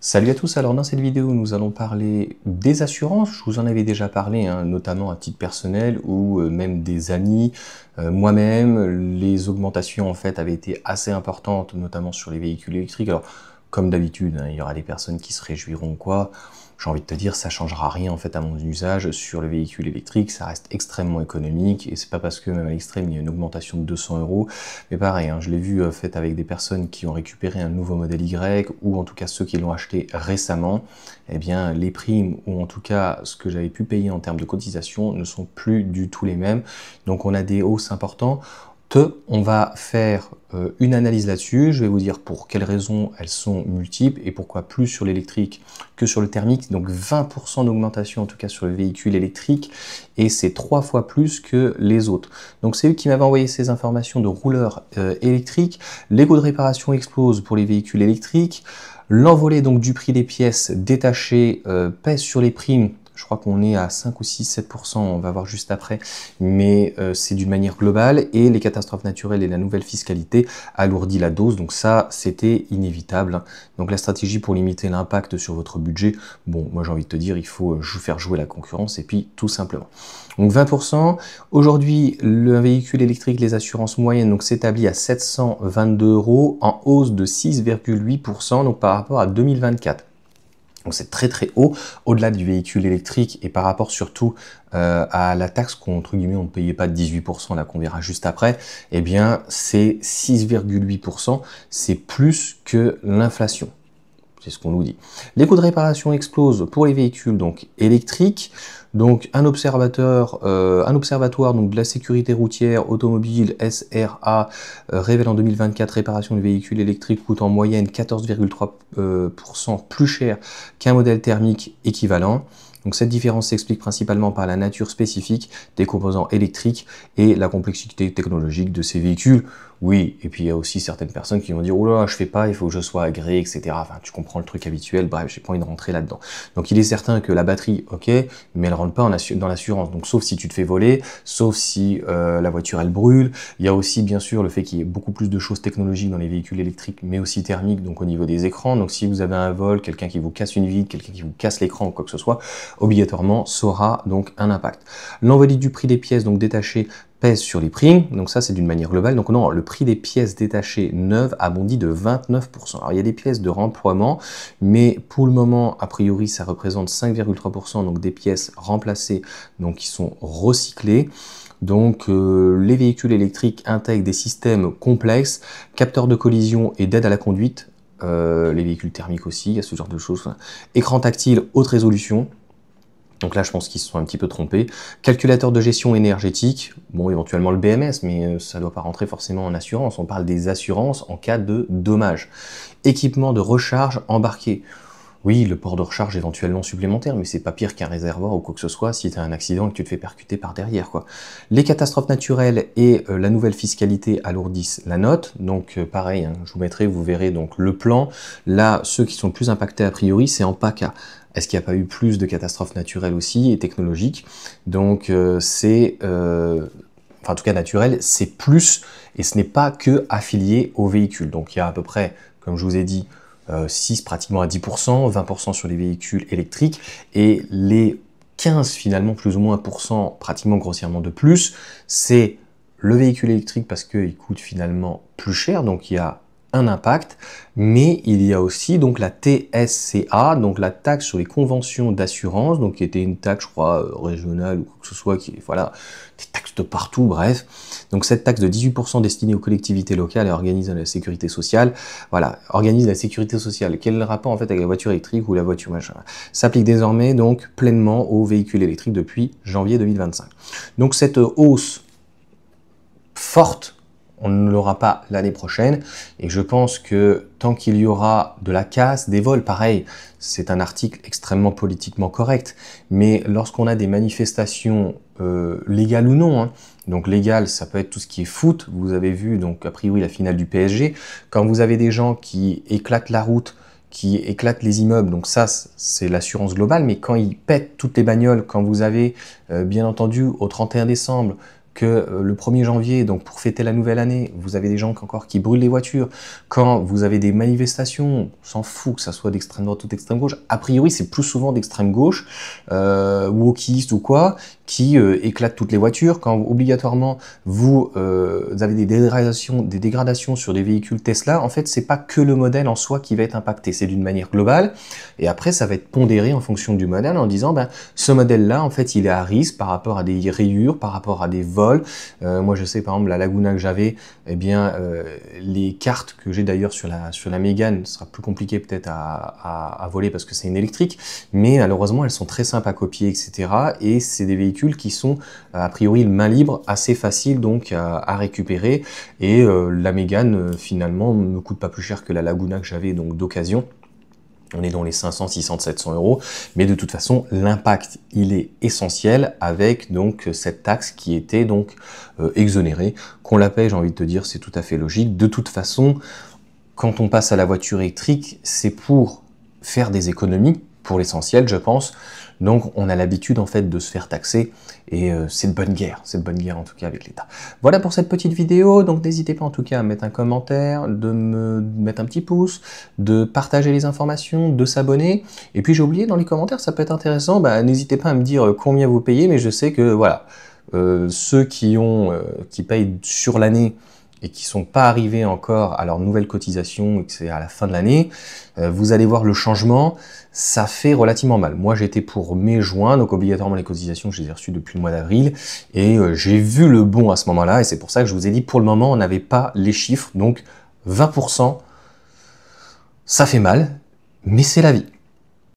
Salut à tous, alors dans cette vidéo nous allons parler des assurances. Je vous en avais déjà parlé, notamment à titre personnel ou même des amis. Moi-même, les augmentations en fait avaient été assez importantes, notamment sur les véhicules électriques. Alors comme d'habitude, il y aura des personnes qui se réjouiront ou quoi. J'ai envie de te dire, ça changera rien en fait à mon usage sur le véhicule électrique, ça reste extrêmement économique et c'est pas parce que même à l'extrême il y a une augmentation de 200 euros, mais pareil, je l'ai vu fait avec des personnes qui ont récupéré un nouveau modèle Y ou en tout cas ceux qui l'ont acheté récemment, eh bien les primes ou en tout cas ce que j'avais pu payer en termes de cotisation ne sont plus du tout les mêmes, donc on a des hausses importantes. On va faire une analyse là-dessus, je vais vous dire pour quelles raisons elles sont multiples et pourquoi plus sur l'électrique que sur le thermique, donc 20% d'augmentation en tout cas sur le véhicule électrique et c'est 3 fois plus que les autres. Donc c'est eux qui m'avaient envoyé ces informations de rouleurs électriques, les coûts de réparation explosent pour les véhicules électriques, l'envolée donc du prix des pièces détachées pèse sur les primes. Je crois qu'on est à 5 ou 6, 7%, on va voir juste après, mais c'est d'une manière globale, et les catastrophes naturelles et la nouvelle fiscalité alourdit la dose, donc ça, c'était inévitable. Donc la stratégie pour limiter l'impact sur votre budget, bon, moi j'ai envie de te dire, il faut faire jouer la concurrence, et puis tout simplement. Donc 20%, aujourd'hui, le véhicule électrique, les assurances moyennes, donc s'établit à 722 €, en hausse de 6,8%, donc par rapport à 2024. Donc c'est très très haut, au-delà du véhicule électrique et par rapport surtout à la taxe qu'entre guillemets on ne payait pas de 18%, là qu'on verra juste après, eh bien c'est 6,8%, c'est plus que l'inflation. C'est ce qu'on nous dit. Les coûts de réparation explosent pour les véhicules donc électriques. Donc un observatoire donc de la sécurité routière automobile SRA révèle en 2024 réparation de véhicules électriques coûte en moyenne 14,3% plus cher qu'un modèle thermique équivalent. Donc cette différence s'explique principalement par la nature spécifique des composants électriques et la complexité technologique de ces véhicules. Oui, et puis il y a aussi certaines personnes qui vont dire « Oh là, je fais pas, il faut que je sois agréé, etc. » Enfin, tu comprends le truc habituel, bref, j'ai pas envie de rentrer là-dedans. Donc il est certain que la batterie, ok, mais elle rentre pas dans l'assurance. Donc sauf si tu te fais voler, sauf si la voiture elle brûle. Il y a aussi bien sûr le fait qu'il y ait beaucoup plus de choses technologiques dans les véhicules électriques, mais aussi thermiques, donc au niveau des écrans. Donc si vous avez un vol, quelqu'un qui vous casse une vitre, quelqu'un qui vous casse l'écran ou quoi que ce soit, obligatoirement, ça aura donc un impact. L'envolée du prix des pièces donc détachées pèse sur les primes, donc ça c'est d'une manière globale. Donc non, le prix des pièces détachées neuves a bondi de 29%. Alors il y a des pièces de remploi, mais pour le moment, a priori, ça représente 5,3%, donc des pièces remplacées, donc qui sont recyclées. Donc les véhicules électriques intègrent des systèmes complexes, capteurs de collision et d'aide à la conduite, les véhicules thermiques aussi, il y a ce genre de choses. Écran tactile haute résolution. Donc là, je pense qu'ils se sont un petit peu trompés. Calculateur de gestion énergétique, bon, éventuellement le BMS, mais ça ne doit pas rentrer forcément en assurance. On parle des assurances en cas de dommages. Équipement de recharge embarqué. Oui, le port de recharge éventuellement supplémentaire, mais c'est pas pire qu'un réservoir ou quoi que ce soit si tu as un accident et que tu te fais percuter par derrière, quoi. Les catastrophes naturelles et la nouvelle fiscalité alourdissent la note. Donc pareil, je vous mettrai, vous verrez donc le plan. Là, ceux qui sont le plus impactés a priori, c'est en PACA. Est-ce qu'il n'y a pas eu plus de catastrophes naturelles aussi et technologiques? Donc enfin en tout cas naturel, c'est plus, et ce n'est pas que affilié au véhicule. Donc il y a à peu près, comme je vous ai dit, 6 pratiquement à 10%, 20% sur les véhicules électriques, et les 15 finalement plus ou moins % pratiquement grossièrement de plus, c'est le véhicule électrique parce qu'il coûte finalement plus cher, donc il y a un impact, mais il y a aussi donc la TSCA, donc la taxe sur les conventions d'assurance, donc qui était une taxe, je crois, régionale ou quoi que ce soit, qui voilà, des taxes de partout, bref. Donc cette taxe de 18% destinée aux collectivités locales et organise la sécurité sociale, voilà, organise la sécurité sociale. Quel est le rapport en fait avec la voiture électrique ou la voiture machin? S'applique désormais donc pleinement aux véhicules électriques depuis janvier 2025. Donc cette hausse forte, on ne l'aura pas l'année prochaine, et je pense que tant qu'il y aura de la casse, des vols, pareil, c'est un article extrêmement politiquement correct, mais lorsqu'on a des manifestations légales ou non, donc légal, ça peut être tout ce qui est foot, vous avez vu donc a priori la finale du PSG, quand vous avez des gens qui éclatent la route, qui éclatent les immeubles, donc ça c'est l'assurance globale, mais quand ils pètent toutes les bagnoles, quand vous avez bien entendu au 31 décembre, que le 1er janvier, donc pour fêter la nouvelle année, vous avez des gens encore qui brûlent les voitures, quand vous avez des manifestations, on s'en fout que ça soit d'extrême droite ou d'extrême gauche, a priori c'est plus souvent d'extrême gauche, wokistes ou quoi, qui éclatent toutes les voitures, quand obligatoirement vous avez des dégradations sur des véhicules Tesla, en fait c'est pas que le modèle en soi qui va être impacté, c'est d'une manière globale, et après ça va être pondéré en fonction du modèle en disant ben, ce modèle-là en fait il est à risque par rapport à des rayures, par rapport à des vols. Moi je sais par exemple la Laguna que j'avais, eh bien les cartes que j'ai d'ailleurs sur la Mégane, ce sera plus compliqué peut-être à voler parce que c'est une électrique, mais malheureusement elles sont très simples à copier, etc. Et c'est des véhicules qui sont a priori main libre, assez faciles donc à récupérer, et la Mégane finalement ne coûte pas plus cher que la Laguna que j'avais donc d'occasion. On est dans les 500, 600, 700 euros, mais de toute façon, l'impact, il est essentiel avec donc cette taxe qui était donc exonérée. Qu'on la paye, j'ai envie de te dire, c'est tout à fait logique. De toute façon, quand on passe à la voiture électrique, c'est pour faire des économies, pour l'essentiel, je pense. Donc, on a l'habitude, en fait, de se faire taxer, et c'est de bonne guerre en tout cas avec l'État. Voilà pour cette petite vidéo, donc n'hésitez pas en tout cas à mettre un commentaire, de me mettre un petit pouce, de partager les informations, de s'abonner, et puis j'ai oublié dans les commentaires, ça peut être intéressant, bah, n'hésitez pas à me dire combien vous payez, mais je sais que, voilà, ceux qui payent sur l'année, et qui sont pas arrivés encore à leur nouvelle cotisation et que c'est à la fin de l'année, vous allez voir le changement, ça fait relativement mal. Moi j'étais pour mai-juin, donc obligatoirement les cotisations je les ai reçues depuis le mois d'avril, et j'ai vu le bon à ce moment-là, et c'est pour ça que je vous ai dit pour le moment on n'avait pas les chiffres, donc 20%, ça fait mal, mais c'est la vie.